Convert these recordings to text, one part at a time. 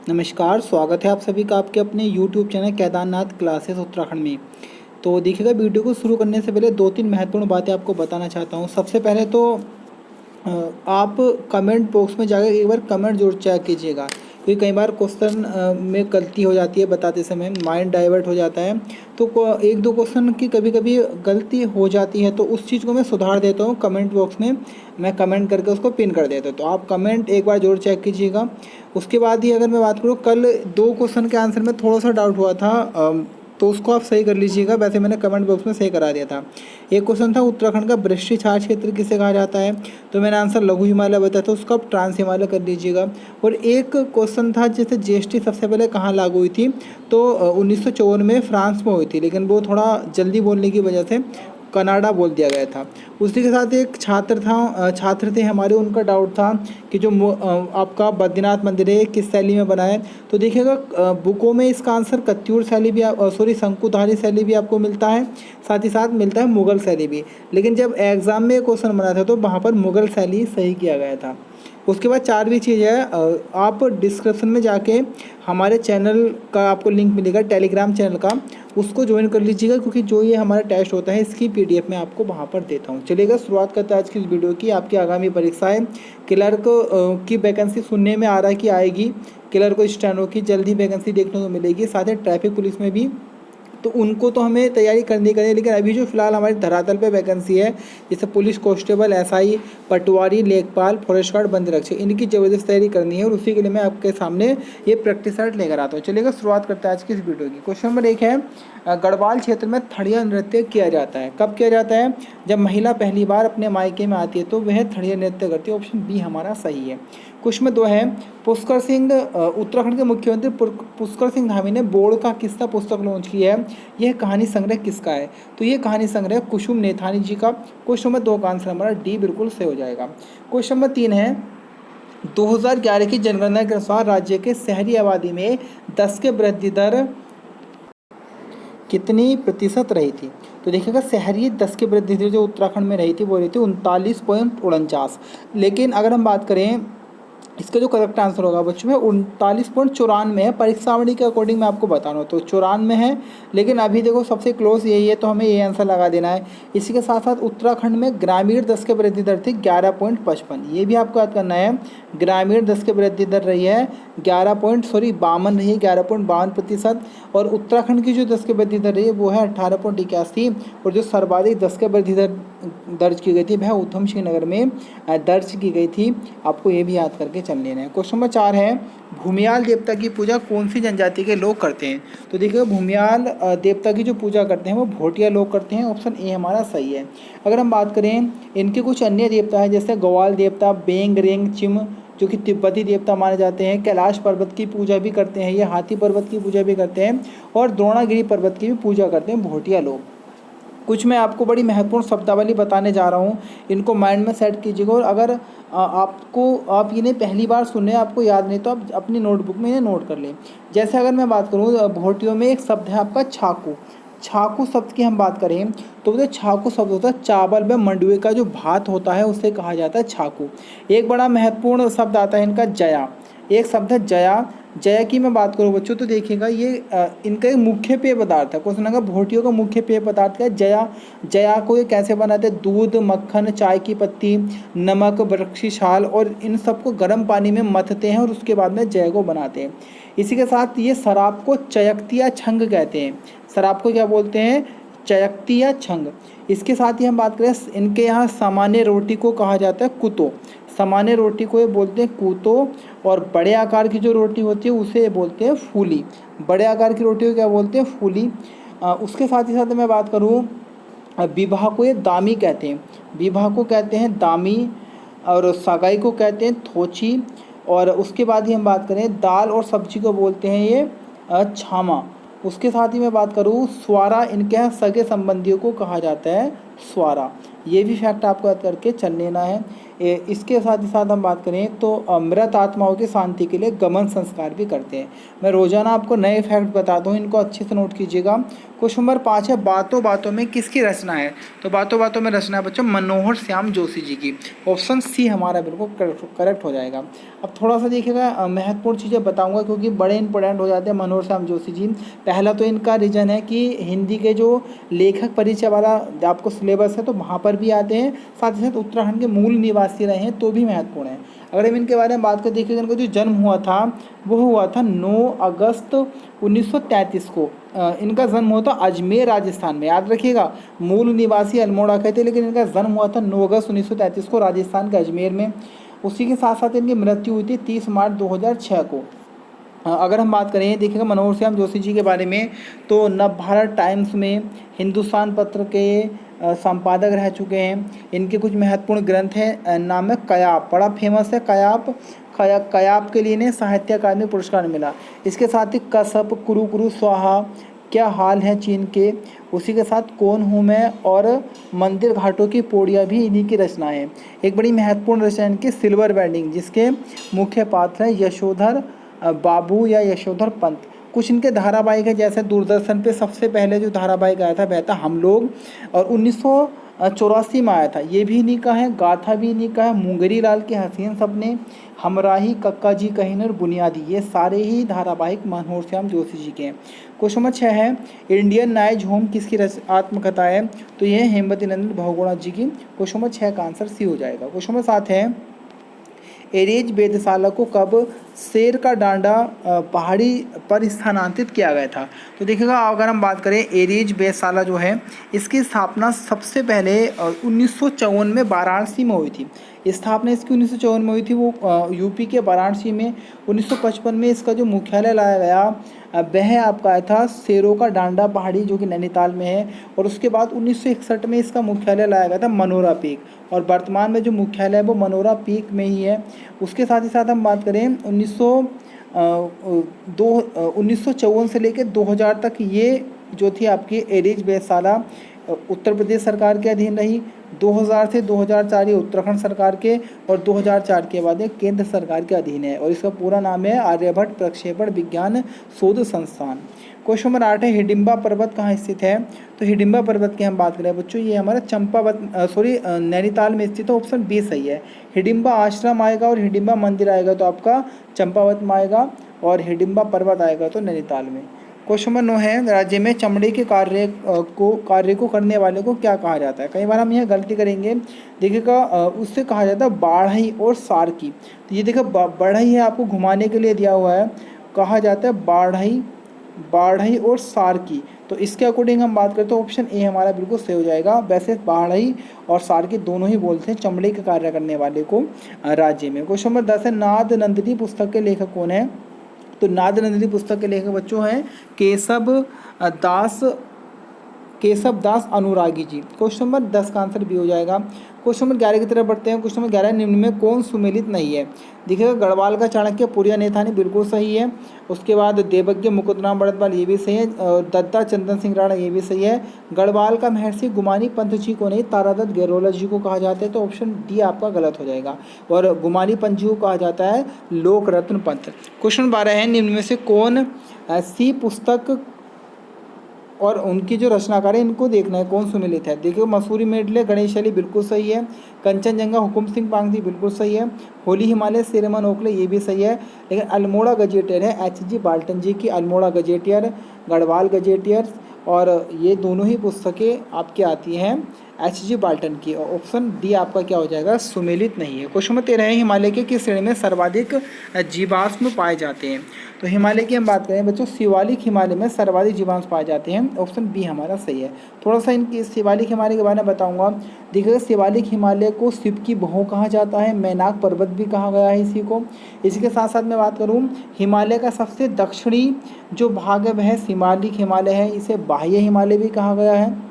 नमस्कार, स्वागत है आप सभी का आपके अपने YouTube channel Kedarnath classes Uttarakhand में। तो देखिएगा, वीडियो को शुरू करने से पहले 2-3 महत्वपूर्ण बातें आपको बताना चाहता हूँ। सबसे पहले तो आप कमेंट बॉक्स में जाकर एक बार कमेंट ज़रूर चेक कीजिएगा, क्योंकि कई बार क्वेश्चन में गलती हो जाती है, बताते समय माइंड डाइवर्ट हो जाता है। तो एक दो क्वेश्चन की कभी कभी गलती हो जाती है, तो उस चीज़ को मैं सुधार देता हूँ कमेंट बॉक्स में, मैं कमेंट करके उसको पिन कर देता हूँ। तो आप कमेंट एक बार ज़रूर चेक कीजिएगा। उसके बाद ही अगर मैं बात करूँ, कल 2 क्वेश्चन के आंसर में थोड़ा सा डाउट हुआ था, तो उसको आप सही कर लीजिएगा। वैसे मैंने कमेंट बॉक्स में सही करा दिया था। एक क्वेश्चन था, उत्तराखंड का वृष्टि छाया क्षेत्र किसे कहा जाता है, तो मैंने आंसर लघु हिमालय बताया था, उसको आप ट्रांस हिमालय कर लीजिएगा। और एक क्वेश्चन था, जैसे जीएसटी सबसे पहले कहाँ लागू हुई थी, तो 1954 में फ्रांस में हुई थी, लेकिन वो थोड़ा जल्दी बोलने की वजह से कनाडा बोल दिया गया था। उसी के साथ एक छात्र थे हमारे, उनका डाउट था कि जो आपका बद्रीनाथ मंदिर है किस शैली में बना है। तो देखिएगा, बुकों में इसका आंसर कत्यूर शैली भी शंकुधारी शैली भी आपको मिलता है, साथ ही साथ मिलता है मुगल शैली भी। लेकिन जब एग्ज़ाम में क्वेश्चन बना था तो वहाँ पर मुगल शैली सही किया गया था। उसके बाद 4वीं चीज़ है, आप डिस्क्रिप्शन में जाके हमारे चैनल का आपको लिंक मिलेगा, टेलीग्राम चैनल का, उसको ज्वाइन कर लीजिएगा, क्योंकि जो ये हमारा टेस्ट होता है इसकी पीडीएफ मैं आपको वहाँ पर देता हूँ। चलिएगा, शुरुआत करते हैं आज की इस वीडियो की। आपकी आगामी परीक्षाएं क्लर्क की वैकेंसी सुनने में आ रहा है कि आएगी, क्लर्क स्टेनो की जल्दी वैकेंसी देखने को मिलेगी, साथ ही ट्रैफिक पुलिस में भी। तो उनको तो हमें तैयारी करनी है, लेकिन अभी जो फिलहाल हमारी धरातल पे वैकेंसी है, जैसे पुलिस कांस्टेबल, एसआई, पटवारी, लेखपाल, फॉरेस्ट गार्ड, वन रक्षक, इनकी ज़बरदस्त तैयारी करनी है, और उसी के लिए मैं आपके सामने ये प्रैक्टिस सेट लेकर आता हूँ। चलिएगा, शुरुआत करते हैं आज की इस वीडियो की। क्वेश्चन नंबर 1 है, गढ़वाल क्षेत्र में थड़िया नृत्य किया जाता है। कब किया जाता है? जब महिला पहली बार अपने मायके में आती है तो वह थड़िया नृत्य करती है। ऑप्शन बी हमारा सही है। क्वेश्चन नंबर 2 है, पुष्कर सिंह, उत्तराखंड के मुख्यमंत्री पुष्कर सिंह धामी ने बोर्ड का किस्सा पुस्तक लॉन्च की है। यह कहानी संग्रह किसका है? तो ये कहानी संग्रह कुसुम नेथानी जी का। क्वेश्चन नंबर 2 का आंसर हमारा डी बिल्कुल सही हो जाएगा। क्वेश्चन नंबर 3 है, 2011 की जनगणना के अनुसार राज्य के शहरी आबादी में 10 के वृद्धि दर कितनी प्रतिशत रही थी? तो देखिएगा, शहरी 10 की वृद्धि दर जो उत्तराखंड में रही थी वो रही थी 39.49। लेकिन अगर हम बात करें, इसका जो करेक्ट आंसर होगा बच्चों में 39.94 है। परीक्षावणी के अकॉर्डिंग मैं आपको बता रहा हूँ, तो 94 है, लेकिन अभी देखो सबसे क्लोज यही है, तो हमें ये आंसर लगा देना है। इसी के साथ साथ उत्तराखंड में ग्रामीण 10 के वृद्धि दर थी 11.55, ये भी आपको याद करना है। ग्रामीण 10 के वृद्धि दर रही है 52 रही है, 11.52%। और उत्तराखंड की जो 10 के वृद्धि दर रही है वो है 18.81। और जो सर्वाधिक 10 के वृद्धि दर दर्ज की गई थी वह उधम सिंह नगर में दर्ज की गई थी। आपको ये भी याद करके चल लेना है। क्वेश्चन नंबर 4 है, भूमियाल देवता की पूजा कौन सी जनजाति के लोग करते हैं? तो देखिए, भूमियाल देवता की जो पूजा करते हैं वो भोटिया लोग करते हैं। ऑप्शन ए हमारा सही है। अगर हम बात करें, इनके कुछ अन्य देवता हैं, जैसे ग्वाल देवता, बेंग रेंग चिम, जो कि तिब्बती देवता माने जाते हैं। कैलाश पर्वत की पूजा भी करते हैं, ये हाथी पर्वत की पूजा भी करते हैं, और द्रोणागिरी पर्वत की भी पूजा करते हैं भोटिया लोग। कुछ मैं आपको बड़ी महत्वपूर्ण शब्दावली बताने जा रहा हूँ, इनको माइंड में सेट कीजिएगा। और अगर आप इन्हें पहली बार सुने, आपको याद नहीं, तो आप अपनी नोटबुक में इन्हें नोट कर लें। जैसे अगर मैं बात करूँ, भोटियों में एक शब्द है आपका छाकू। छाकू शब्द की हम बात करें तो जो छाकू शब्द होता है, चावल व मंडुए का जो भात होता है उसे कहा जाता है छाकू। एक बड़ा महत्वपूर्ण शब्द आता है इनका जया। एक शब्द है जया। जया की मैं बात करूँ बच्चों, तो देखिएगा ये इनका एक मुख्य पेय पदार्थ है। क्वेश्चन अगर भोटियों का मुख्य पेय पदार्थ क्या है? जया। जया को ये कैसे बनाते हैं? दूध, मक्खन, चाय की पत्ती, नमक, वृक्षी छाल, और इन सबको गर्म पानी में मथते हैं और उसके बाद में जय को बनाते हैं। इसी के साथ ये शराब को चयक्ती या छंग कहते हैं। शराब को क्या बोलते हैं? चयक्ती या छंग। इसके साथ ही हम बात करें, इनके यहाँ सामान्य रोटी को कहा जाता है कुतो। सामान्य रोटी को ये बोलते हैं कुतो। और बड़े आकार की जो रोटी होती है उसे ये बोलते हैं फूली। बड़े आकार की रोटी को क्या बोलते हैं? फूली। उसके साथ ही साथ मैं बात करूँ, विवाह को ये दामी कहते हैं। विवाह को कहते हैं दामी, और सगाई को कहते हैं थोची। और उसके बाद ही हम बात करें, दाल और सब्जी को बोलते हैं ये छामा। उसके साथ ही मैं बात करूँ, स्वारा, इनके यहाँ सगे संबंधियों को कहा जाता है स्वारा। ये भी फैक्ट आपको याद करके चल लेना है। इसके साथ ही साथ हम बात करें तो मृत आत्माओं की शांति के लिए गमन संस्कार भी करते हैं। मैं रोजाना आपको नए फैक्ट बताता हूँ, इनको अच्छे से नोट कीजिएगा। क्वेश्चन नंबर 5 है, बातों बातों में किसकी रचना है? तो बातों बातों में रचना है बच्चों मनोहर श्याम जोशी जी की। ऑप्शन सी हमारा बिल्कुल करेक्ट हो जाएगा। अब थोड़ा सा देखिएगा, महत्वपूर्ण चीज़ें बताऊंगा क्योंकि बड़े इंपॉर्टेंट हो जाते हैं मनोहर श्याम जोशी जी। पहला तो इनका रीजन है कि हिंदी के जो लेखक परिचय वाला आपको सिलेबस है तो वहाँ पर भी आते हैं, साथ ही साथ उत्तराखंड के मूल निवासी रहे हैं तो भी महत्वपूर्ण है। अगर हम इनके बारे में बात करें, देखिएगा इनका जो जन्म हुआ था वो हुआ था 9 अगस्त 1933 को। इनका जन्म हुआ था अजमेर राजस्थान में, याद रखिएगा। मूल निवासी अल्मोड़ा के थे लेकिन इनका जन्म हुआ था 9 अगस्त 1933 को राजस्थान के अजमेर में। उसी के साथ साथ इनकी मृत्यु हुई थी 30 मार्च 2006 को। अगर हम बात करें देखिएगा मनोहर श्याम जोशी जी के बारे में, तो नवभारत टाइम्स में, हिंदुस्तान पत्र के संपादक रह चुके हैं। इनके कुछ महत्वपूर्ण ग्रंथ हैं, नाम है कयाप, बड़ा फेमस है कयाप। कयाप के लिए इन्हें साहित्य अकादमी पुरस्कार मिला। इसके साथ ही कसब, कुरु कुरु स्वाहा, क्या हाल है चीन के, उसी के साथ कौन हूँ मैं और मंदिर घाटों की पौड़ियाँ भी इन्हीं की रचना है। एक बड़ी महत्वपूर्ण रचना इनकी सिल्वर वेडिंग, जिसके मुख्य पात्र हैं यशोधर बाबू या यशोधर पंत। कुछ इनके धारावाहिक है, जैसे दूरदर्शन पे सबसे पहले जो धारावाहिक आया था वह था हम लोग, और 1984 में आया था, ये भी इन्हीं का है। गाथा भी इन्हीं का है। मुंगरी लाल के हसीन सपने, हमराही, कक्का जी कहीन और बुनियादी, ये सारे ही धारावाहिक मनोहर श्याम जोशी जी के हैं। क्वेश्चन नंबर 6 है, इंडियन नाइज होम किसकी आत्मकथा है? तो ये हेमवती नंदन बहुगुणा जी की। क्वेश्चन नंबर 6 का आंसर सी हो जाएगा। क्वेश्चन नंबर 7 है, एरेज वेधशाला को कब शेर का डांडा पहाड़ी पर स्थानांतरित किया गया था? तो देखिएगा, अगर हम बात करें एरेज वेधशाला जो है, इसकी स्थापना सबसे पहले 1954 में वाराणसी में हुई थी। स्थापना इसकी 1954 में हुई थी, वो यूपी के वाराणसी में। 1955 में इसका जो मुख्यालय लाया गया वह आपका आया था शेरों का डांडा पहाड़ी, जो कि नैनीताल में है। और उसके बाद 1961 में इसका मुख्यालय लाया गया था मनोरा पीक, और वर्तमान में जो मुख्यालय है वो मनोरा पीक में ही है। उसके साथ ही साथ हम बात करें 1954 से लेकर 2000 तक ये जो थी आपकी एरेज वेधशाला उत्तर प्रदेश सरकार के अधीन रही। 2000 से 2004 ये उत्तराखंड सरकार के, और 2004 के बाद ये केंद्र सरकार के अधीन है। और इसका पूरा नाम है आर्यभट्ट प्रक्षेपण विज्ञान शोध संस्थान। क्वेश्चन नंबर 8 है, हिडिंबा पर्वत कहाँ स्थित है? तो हिडिंबा पर्वत की हम बात करें बच्चों, ये हमारा नैनीताल में स्थित है। ऑप्शन बी सही है। हिडिंबा आश्रम आएगा और हिडिंबा मंदिर आएगा तो आपका चंपावत में आएगा, और हिडिंबा पर्वत आएगा तो नैनीताल में। क्वेश्चन नंबर 9 है, राज्य में चमड़े के कार्य को करने वाले को क्या कहा जाता है? कई बार हम यह गलती करेंगे, देखिएगा उससे कहा जाता है बाढ़ई और सारकी। तो ये देखिए बढ़ई है, आपको घुमाने के लिए दिया हुआ है, कहा जाता है बाढ़ई और सारकी। तो इसके अकॉर्डिंग हम बात करें तो ऑप्शन ए हमारा बिल्कुल सही हो जाएगा। वैसे बाढ़ई और सारकी दोनों ही बोलते हैं चमड़े के कार्य करने वाले को राज्य में। क्वेश्चन नंबर 10 है, नाद नंदिनी पुस्तक के लेखक कौन है? तो नाद नंदिनी पुस्तक के लेखक बच्चों हैं केशव दास अनुरागी जी। क्वेश्चन नंबर 10 का आंसर भी हो जाएगा। क्वेश्चन नंबर 11 की तरफ बढ़ते हैं। क्वेश्चन नंबर 11, निम्न में कौन सुमेलित नहीं है? देखिएगा, गढ़वाल का चाणक्य पुरिया नेथानी बिल्कुल सही है। उसके बाद देवज्ञ मुकुंदराम भड़तवाल, ये भी सही है। दत्ता चंदन सिंह राणा, ये भी सही है। गढ़वाल का महर्षि गुमानी पंत जी को नहीं, तारादत्त गैरोला जी को कहा जाता है, तो ऑप्शन डी आपका गलत हो जाएगा। और गुमानी पंत जी को कहा जाता है लोक रत्न पंत। क्वेश्चन 12 है, निम्न में से कौन सी पुस्तक और उनकी जो रचनाकार है इनको देखना है कौन सुमेलित है? देखिए, मसूरी मेडले गणेश अली बिल्कुल सही है। कंचनजंगा हुकुम सिंह पांगदी बिल्कुल सही है। होली हिमालय सेरेमन ओखले, ये भी सही है। लेकिन अल्मोड़ा गजेटियर है एच.जी. बाल्टन जी की, अल्मोड़ा गजेटियर, गढ़वाल गजेटियर, और ये दोनों ही पुस्तकें आपकी आती हैं एच.जी. बाल्टन की। ऑप्शन डी आपका क्या हो जाएगा? सुमेलित नहीं है। क्वेश्चन नंबर 13 है, हिमालय के किस श्रेणी में सर्वाधिक जीवाश्म पाए जाते हैं? तो हिमालय की हम बात करें बच्चों, शिवालिक हिमालय में सर्वाधिक जीवाश्म पाए जाते हैं। ऑप्शन बी हमारा सही है। थोड़ा सा इनकी शिवालिक हिमालय के बारे में बताऊंगा। देखिएगा, शिवालिक हिमालय को शिव की बहू कहा जाता है, मैनाक पर्वत भी कहा गया है इसी को। इसी के साथ साथ मैं बात करूं, हिमालय का सबसे दक्षिणी जो भाग है वह शिवालिक हिमालय है, इसे बाह्य हिमालय भी कहा गया है।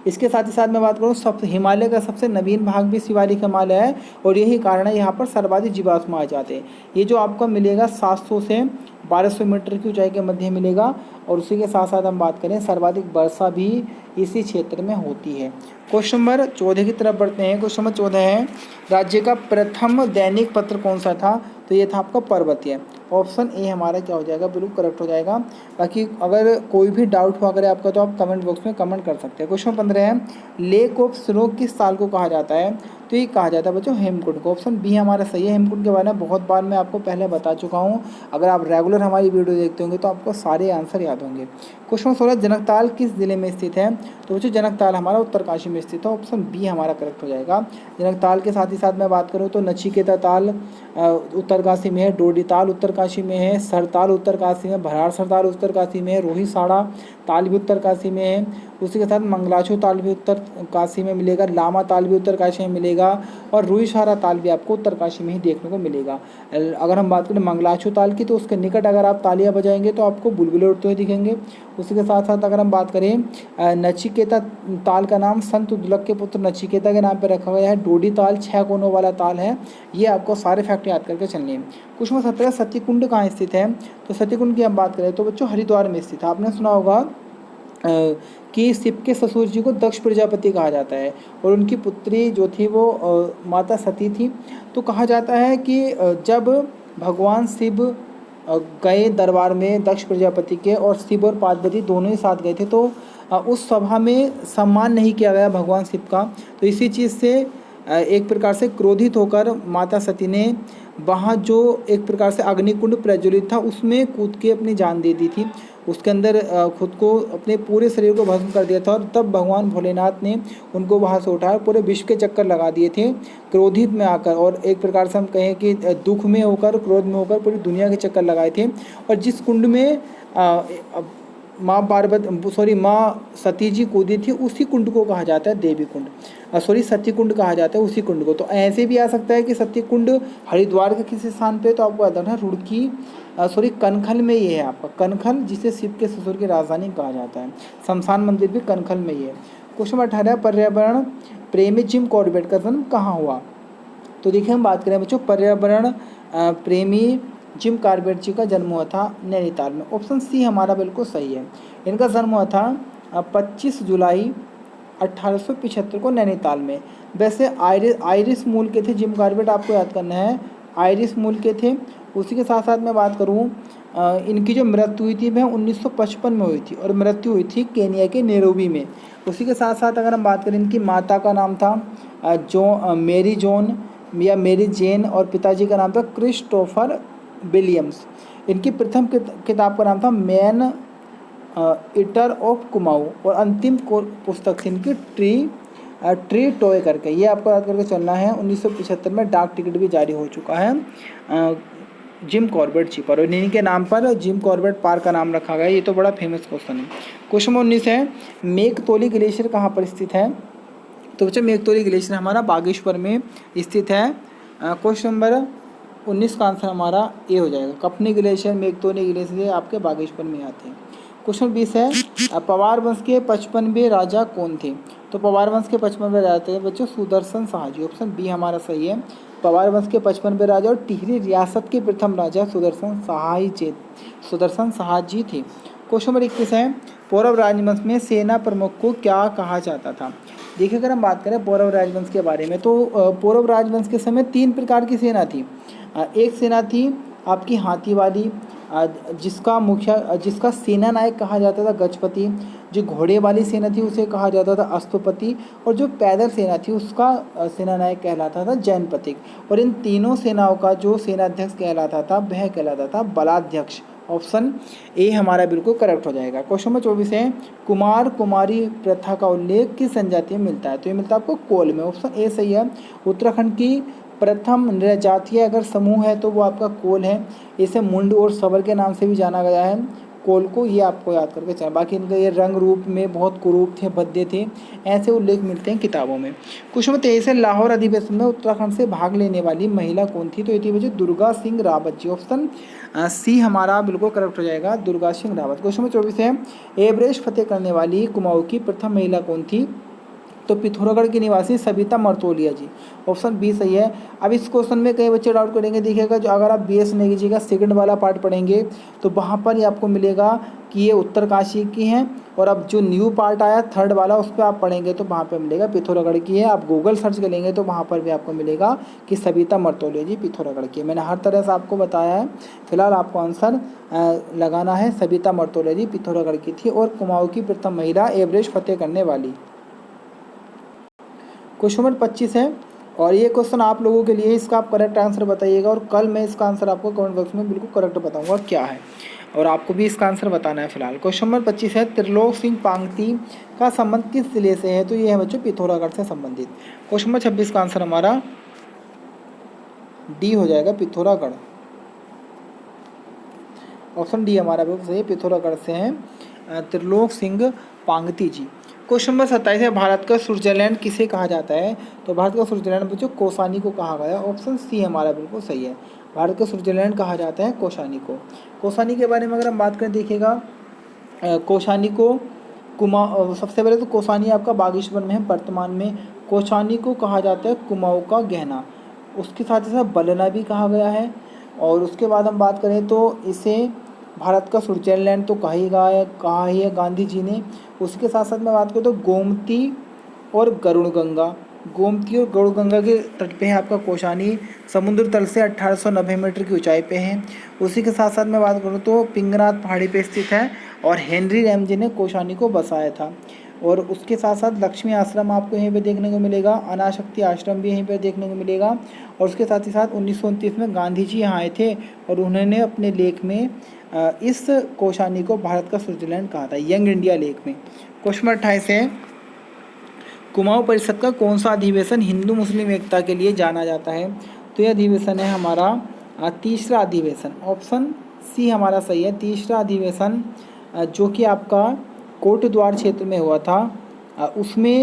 इसके साथ ही साथ मैं बात करूँ, सब हिमालय का सबसे नवीन भाग भी शिवालिक हिमालय है, और यही कारण है यहाँ पर सर्वाधिक जीवाश्म आ जाते हैं। ये जो आपको मिलेगा 700 से 1200 मीटर की ऊंचाई के मध्य मिलेगा, और उसी के साथ साथ हम बात करें सर्वाधिक वर्षा भी इसी क्षेत्र में होती है। क्वेश्चन नंबर 14 की तरफ बढ़ते हैं। क्वेश्चन नंबर 14 है, राज्य का प्रथम दैनिक पत्र कौन सा था? तो ये था आपका पर्वतीय। ऑप्शन ए हमारा क्या हो जाएगा, बिल्कुल करेक्ट हो जाएगा। बाकी अगर कोई भी डाउट हुआ करे आपका तो आप कमेंट बॉक्स में कमेंट कर सकते हैं। क्वेश्चन 15 है, लेक ऑफ स्नो किस ताल को कहा जाता है? तो ये कहा जाता है बच्चों हेमकुंड को। ऑप्शन बी हमारा सही है। हेमकुंड के बारे में बहुत बार मैं आपको पहले बता चुका हूँ। अगर आप रेगुलर हमारी वीडियो देखते होंगे तो आपको सारे आंसर याद होंगे। क्वेश्चन 16, जनकताल किस जिले में स्थित है? तो बच्चों जनकताल हमारा उत्तरकाशी में स्थित है। ऑप्शन बी हमारा करेक्ट हो जाएगा। जनकताल के साथ ही साथ मैं बात करूँ तो नचिकेता ताल उत्तरकाशी में है, डोडी ताल उत्तरकाशी में है, सरताल उत्तरकाशी में, भराड़ सरताल उत्तरकाशी में है, रोहिसाड़ा ताल भी उत्तरकाशी में है। उसी के साथ मंगलाचू ताल भी उत्तरकाशी में मिलेगा, लामा ताल भी उत्तरकाशी में मिलेगा और रोहिसाड़ा ताल भी आपको उत्तरकाशी में ही देखने को मिलेगा। अगर हम बात करें मंगलाचू ताल की तो उसके निकट अगर आप तालियां बजाएंगे तो आपको बुलबुले उड़ते हुए दिखेंगे। उसी के साथ साथ अगर हम बात करें नचिकेता ताल का नाम संत उद्दलक के पुत्र नचिकेता के नाम पर रखा गया है। डोडी ताल 6 कोनों वाला ताल है। ये आपको सारे फैक्ट याद करके चलने हैं। क्वेश्चन 17, सतीकुंड कहाँ स्थित है? तो सतीकुंड की हम बात करें तो बच्चों हरिद्वार में स्थित है। आपने सुना होगा कि शिव के ससुर जी को दक्ष प्रजापति कहा जाता है और उनकी पुत्री जो थी वो माता सती थी। तो कहा जाता है कि जब भगवान शिव गए दरबार में दक्ष प्रजापति के और शिव और पार्वती दोनों ही साथ गए थे तो उस सभा में सम्मान नहीं किया गया भगवान शिव का। तो इसी चीज़ से एक प्रकार से क्रोधित होकर माता सती ने वहाँ जो एक प्रकार से अग्निकुंड प्रज्वलित था उसमें कूद के अपनी जान दे दी थी। उसके अंदर खुद को अपने पूरे शरीर को भस्म कर दिया था और तब भगवान भोलेनाथ ने उनको वहाँ से उठाया, पूरे विश्व के चक्कर लगा दिए थे क्रोधित में आकर। और एक प्रकार से हम कहें कि दुख में होकर, क्रोध में होकर पूरी दुनिया के चक्कर लगाए थे। और जिस कुंड में माँ सती जी कूदी थी उसी कुंड को कहा जाता है देवी कुंड, सती कुंड कहा जाता है उसी कुंड को। तो ऐसे भी आ सकता है कि सती कुंड हरिद्वार के किसी स्थान पे, तो आपको याद रखना रुड़की कनखल में ये है आपका कनखल, जिसे शिव के ससुर की राजधानी कहा जाता है। शमशान मंदिर भी कनखल में ही है। क्वेश्चन 18, पर्यावरण प्रेमी जिम कॉर्बेट का जन्म कहाँ हुआ? तो देखिए हम बात करें बच्चों पर्यावरण प्रेमी जिम कॉर्बेट जी का जन्म हुआ था नैनीताल में। ऑप्शन सी हमारा बिल्कुल सही है। इनका जन्म हुआ था 25 जुलाई 1875 को नैनीताल में। वैसे आयरिश मूल के थे जिम कॉर्बेट, आपको याद करना है आयरिश मूल के थे। उसी के साथ साथ मैं बात करूं इनकी जो मृत्यु हुई थी वह 1955 में हुई थी और मृत्यु हुई थी केनिया के नैरोबी में। उसी के साथ साथ अगर हम बात करें इनकी माता का नाम था मेरी जॉन या मेरी जेन और पिताजी का नाम था क्रिस्टोफर विलियम्स। इनकी प्रथम किताब का नाम था मैन ईटर ऑफ कुमाऊँ और अंतिम पुस्तक थी इनकी ट्री टॉय करके। ये आपको याद करके चलना है। 1975 में डाक टिकट भी जारी हो चुका है जिम कॉर्बेट जी पर, और इन्हीं के नाम पर जिम कॉर्बेट पार्क का नाम रखा गया। ये तो बड़ा फेमस क्वेश्चन है। क्वेश्चन 19 है, मेघतोली ग्लेशियर कहाँ पर स्थित है? तो बच्चों मेघतोली ग्लेशियर हमारा बागेश्वर में स्थित है। क्वेश्चन नंबर 19 का आंसर हमारा ए हो जाएगा। कपनी ग्लेशियर, मेघतोली ग्लेशियर आपके बागेश्वर में आते हैं। क्वेश्चन 20 है, पवार वंश के 55वें राजा कौन थे? तो पवार वंश के 55वें राजा थे बच्चों सुदर्शन शाह जी। ऑप्शन बी हमारा सही है। पवार वंश के 55वें राजा और टिहरी रियासत के प्रथम राजा सुदर्शन शाह जी थे। क्वेश्चन नंबर 21 है, पौरव राजवंश में सेना प्रमुख को क्या कहा जाता था? देखिए अगर हम बात करें पौरव राजवंश के बारे में तो पौरव राजवंश के समय 3 प्रकार की सेना थी। एक सेना थी आपकी हाथी वाली, जिसका सेना नायक कहा जाता था गजपति। जो घोड़े वाली सेना थी उसे कहा जाता था अश्वपति, और जो पैदल सेना थी उसका सेना नायक कहलाता था जैनपतिक। और इन तीनों सेनाओं का जो सेनाध्यक्ष कहलाता था वह कहलाता था बलाध्यक्ष। ऑप्शन ए हमारा बिल्कुल करेक्ट हो जाएगा। क्वेश्चन नंबर 24 है, कुमार कुमारी प्रथा का उल्लेख किस जनजाति में मिलता है? तो ये मिलता है आपको कोल में। ऑप्शन ए सही है। उत्तराखंड की प्रथम नृजातीय अगर समूह है तो वो आपका कोल है। इसे मुंड और सबर के नाम से भी जाना गया है कोल को, ये आपको याद करके चलें। बाकी इनका ये रंग रूप में बहुत कुरूप थे, भद्दे थे, ऐसे उल्लेख मिलते हैं किताबों में। क्वेश्चन नंबर 23 है, लाहौर अधिवेशन में उत्तराखंड से भाग लेने वाली महिला कौन थी? तो ये थी बच्चों दुर्गा सिंह रावत जी। ऑप्शन सी हमारा बिल्कुल करेक्ट हो जाएगा, दुर्गा सिंह रावत। क्वेश्चन नंबर 24 है, एवरेस्ट फतेह करने वाली कुमाऊँ की प्रथम महिला कौन थी? तो पिथौरागढ़ की निवासी सविता मर्तोलिया जी, ऑप्शन बी सही है। अब इस क्वेश्चन में कई बच्चे डाउट करेंगे, देखिएगा जो अगर आप BS नेगी जी का सेकंड वाला पार्ट पढ़ेंगे तो वहाँ पर ही आपको मिलेगा कि ये उत्तरकाशी की हैं, और अब जो न्यू पार्ट आया थर्ड वाला उस पर आप पढ़ेंगे तो वहाँ पे मिलेगा पिथौरागढ़ की है। आप गूगल सर्च करेंगे तो वहाँ पर भी आपको मिलेगा कि सविता मर्तोलिया जी पिथौरागढ़ की है। मैंने हर तरह से आपको बताया है। फिलहाल आपको आंसर लगाना है, सविता मर्तोलिया जी पिथौरागढ़ की थी और कुमाऊं की प्रथम महिला एवरेस्ट फतेह करने वाली। क्वेश्चन नंबर 25 है और ये क्वेश्चन आप लोगों के लिए, इसका आप करेक्ट आंसर बताइएगा और कल मैं इसका आंसर आपको कमेंट बॉक्स में बिल्कुल करेक्ट बताऊंगा क्या है, और आपको भी इसका आंसर बताना है। फिलहाल क्वेश्चन नंबर 25 है, त्रिलोक सिंह पांगती का संबंध किस जिले से है? तो ये है बच्चों पिथौरागढ़ से संबंधित। क्वेश्चन नंबर 26 का आंसर हमारा डी हो जाएगा, पिथौरागढ़। ऑप्शन डी हमारा बिल्कुल सही, पिथौरागढ़ से हैं त्रिलोक सिंह पांगती जी। क्वेश्चन नंबर 27 है, भारत का स्विट्जरलैंड किसे कहा जाता है? तो भारत का स्विट्जरलैंड बच्चों कोसानी को कहा गया। ऑप्शन सी हमारा बिल्कुल सही है, भारत का स्विट्जरलैंड कहा जाता है कोसानी को। कोसानी के बारे में अगर हम बात करें, देखिएगा कोसानी को सबसे पहले तो कोसानी आपका बागेश्वर में है वर्तमान में। कोसानी को कहा जाता है कुमाऊं का गहना, उसके साथ ही साथ बलना भी कहा गया है। और उसके बाद हम बात करें तो इसे भारत का स्विट्जरलैंड तो कहा ही है गांधी जी ने। उसके साथ साथ मैं बात करूँ तो गोमती और गरुड़गंगा, गोमती और गरुड़गंगा के तट पे है आपका कोसानी, समुद्र तल से 1890 मीटर की ऊंचाई पे है। उसी के साथ साथ मैं बात करूँ तो पिंगनाथ पहाड़ी पे स्थित है और हेनरी रैमजे ने कोसानी को बसाया था। और उसके साथ साथ लक्ष्मी आश्रम आपको यहीं पे देखने को मिलेगा, अनाशक्ति आश्रम भी यहीं पे देखने को मिलेगा। और उसके साथ ही साथ 1929 में गांधी जी यहाँ आए थे और उन्होंने अपने लेख में इस कोसानी को भारत का स्विट्जरलैंड कहा था, यंग इंडिया लेख में। क्वेश्चन नंबर 28 है, कुमाऊं परिषद का कौन सा अधिवेशन हिंदू मुस्लिम एकता के लिए जाना जाता है? तो यह अधिवेशन है हमारा तीसरा अधिवेशन। ऑप्शन सी हमारा सही है, तीसरा अधिवेशन जो कि आपका कोटद्वार क्षेत्र में हुआ था। उसमें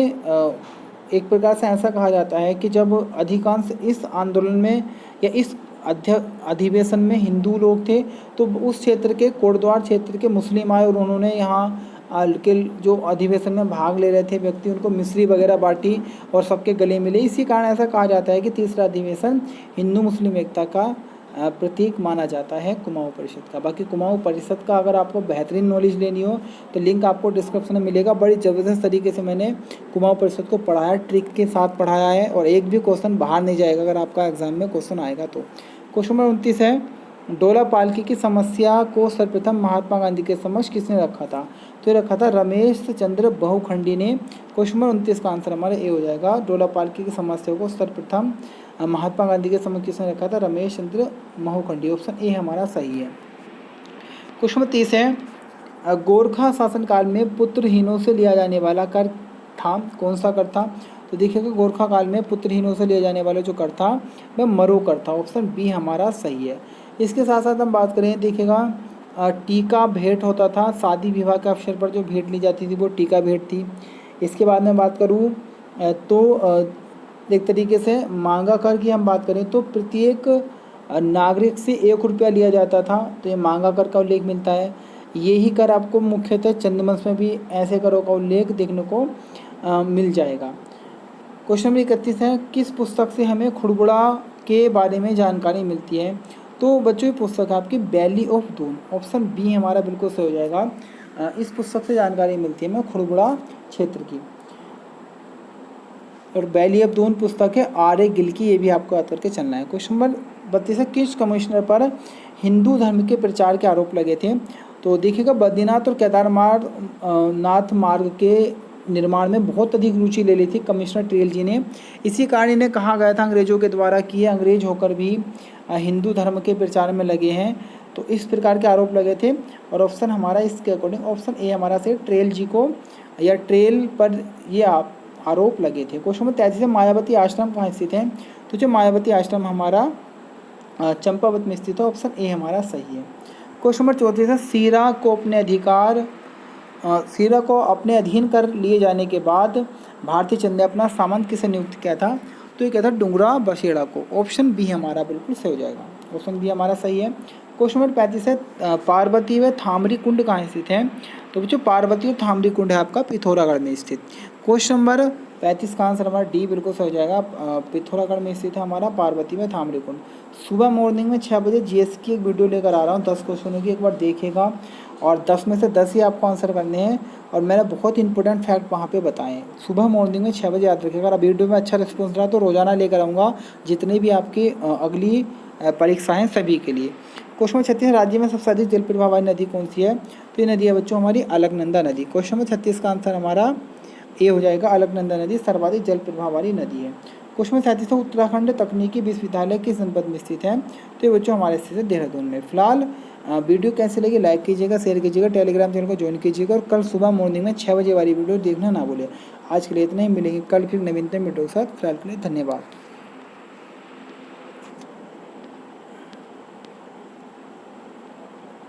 एक प्रकार से ऐसा कहा जाता है कि जब अधिकांश इस आंदोलन में या इस अधिवेशन में हिंदू लोग थे तो उस क्षेत्र के कोटद्वार क्षेत्र के मुस्लिम आए और उन्होंने यहाँ के जो अधिवेशन में भाग ले रहे थे व्यक्ति उनको मिश्री वगैरह बांटी और सबके गले मिले। इसी कारण ऐसा कहा जाता है कि तीसरा अधिवेशन हिंदू मुस्लिम एकता का प्रतीक माना जाता है कुमाऊं परिषद का। बाकी कुमाऊं परिषद का अगर आपको बेहतरीन नॉलेज लेनी हो तो लिंक आपको डिस्क्रिप्शन में मिलेगा। बड़ी ज़बरदस्त तरीके से मैंने कुमाऊं परिषद को पढ़ाया, ट्रिक के साथ पढ़ाया है और एक भी क्वेश्चन बाहर नहीं जाएगा अगर आपका एग्जाम में क्वेश्चन आएगा तो। क्वेश्चन नंबर 29 है, डोला पालकी की समस्या को सर्वप्रथम महात्मा गांधी के समक्ष किसने रखा था? तो ये रखा था रमेश चंद्र बहुखंडी ने। क्वेश्चन नंबर 29 का आंसर हमारा ए हो जाएगा, डोला पालकी की समस्या को सर्वप्रथम महात्मा गांधी के समक्ष किसने रखा था? रमेश चंद्र बहुखंडी। ऑप्शन ए हमारा सही है। क्वेश्चन नंबर 30 है, गोरखा शासनकाल में पुत्रहीनों से लिया जाने वाला कर था, कौन सा कर था? तो देखिएगा गोरखा काल में पुत्रहीनों से लिया जाने वाला जो कर था वह मरो कर था। ऑप्शन बी हमारा सही है। इसके साथ साथ हम बात करें, देखिएगा टीका भेंट होता था, शादी विवाह के अवसर पर जो भेंट ली जाती थी वो टीका भेंट थी। इसके बाद में बात करूँ तो एक तरीके से मांगा कर की हम बात करें तो प्रत्येक नागरिक से 1 रुपया लिया जाता था, तो ये मांगा कर का उल्लेख मिलता है। यही कर आपको मुख्यतः चंद्रवंश में भी ऐसे करों का उल्लेख देखने को मिल जाएगा। क्वेश्चन नंबर 31 है, किस पुस्तक से हमें खुड़बुड़ा के बारे में जानकारी मिलती है? तो बच्चों की पुस्तक है आपकी valley of Doon. Option B हमारा बिल्कुल सही हो जाएगा। इस पुस्तक से जानकारी मिलती है हमें खुड़बुड़ा क्षेत्र की। और वैली ऑफ दून पुस्तक है R.A. गिल की, ये भी आपको याद करके चलना है। क्वेश्चन नंबर 32 है, किस कमिश्नर पर हिंदू धर्म के प्रचार के आरोप लगे थे? तो देखिएगा बद्रीनाथ और केदारनाथ मार्ग के निर्माण में बहुत अधिक रुचि ले ली थी कमिश्नर टेल जी ने। इसी कारण इन्हें कहा गया था अंग्रेजों के द्वारा कि ये अंग्रेज होकर भी हिंदू धर्म के प्रचार में लगे हैं, तो इस प्रकार के आरोप लगे थे। और ऑप्शन हमारा इसके अकॉर्डिंग ऑप्शन ए हमारा से ट्रेल जी को या ट्रेल पर ये आरोप लगे थे। क्वेश्चन नंबर 33 है, मायावती आश्रम कहाँ स्थित है? तो जो मायावती आश्रम हमारा चंपावत में स्थित है। ऑप्शन ए हमारा सही है। क्वेश्चन नंबर 34 है, सीरा को अपने अधीन कर लिए जाने के बाद भारतीय चंद ने अपना सामंत किसे नियुक्त किया था? तो ये क्या था? डुंगरा बसेड़ा को। ऑप्शन बी हमारा बिल्कुल सही हो जाएगा, ऑप्शन बी हमारा सही है। क्वेश्चन नंबर 35 है, पार्वती व थामरी कुंड कहाँ स्थित है? तो बच्चों पार्वती और थामरी कुंड है आपका पिथौरागढ़ में स्थित। क्वेश्चन नंबर 35 का आंसर हमारा डी बिल्कुल सही हो जाएगा। पिथौरागढ़ में स्थित है हमारा, पार्वती में थामरी कुंड। सुबह मॉर्निंग में 6 बजे जीएस की एक वीडियो लेकर आ रहा हूँ, 10 क्वेश्चनों की, एक बार देखिएगा और 10 में से 10 ही आपको आंसर करने हैं और मैंने बहुत इंपॉर्टेंट फैक्ट वहाँ पे बताए हैं। सुबह मॉर्निंग में 6 बजे याद रखिएगा। अगर वीडियो में अच्छा रिस्पॉन्स रहा तो रोजाना लेकर आऊँगा जितनी भी आपकी अगली परीक्षाएँ सभी के लिए। क्वेश्चन नंबर 36, राज्य में सबसे अधिक जल प्रवाह वाली नदी कौन सी है? तो ये नदी है बच्चों हमारी अलकनंदा नदी। क्वेश्चन नंबर 36 का आंसर हमारा ए हो जाएगा, अलकनंदा नदी सर्वाधिक जल प्रवाह वाली नदी है। क्वेश्चन नंबर 37, उत्तराखंड तकनीकी विश्वविद्यालय किस जनपद में स्थित है? तो ये बच्चों हमारे स्थित है देहरादून में। फिलहाल वीडियो कैसे लगी लाइक कीजिएगा, शेयर कीजिएगा, टेलीग्राम चैनल को ज्वाइन कीजिएगा और कल सुबह मॉर्निंग में 6 बजे वाली वीडियो देखना ना भूलें। आज के लिए इतना ही, मिलेंगे कल फिर नवीनतम वीडियो के साथ। फिलहाल के लिए धन्यवाद।